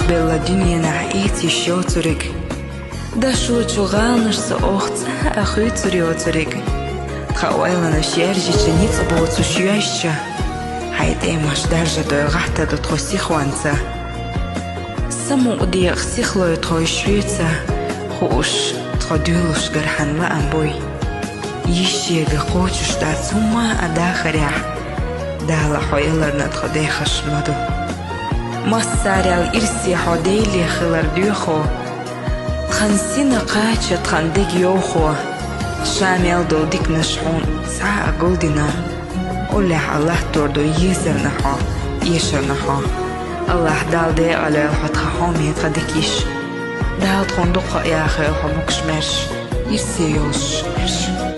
bella dünya na'iti shioturig. Da shu chugalnish sa ochtsa a chuturig. Tchawela na sherji chenitsa botsu shuashcha. Hayde mash darja do gahta do tkhosikhwansa. Samu udiq sikhlo tkhoshuitsa. Khush tkhadulush garhan la amboy. Yishega qochush da tsuma adakhariya. Da la khoyelarna tkhadekhash madu. Massarial irsi hodeli khilar duho. Thansina qacha thandeg yoho. Shamel do dik nashun sa goldina. Olah Allah tordo yezerna ha yesherna ha. Allah dalde ala hat khami qadikish. Dal tkhonduq ya khay hamukshmesh. Irsi yosh.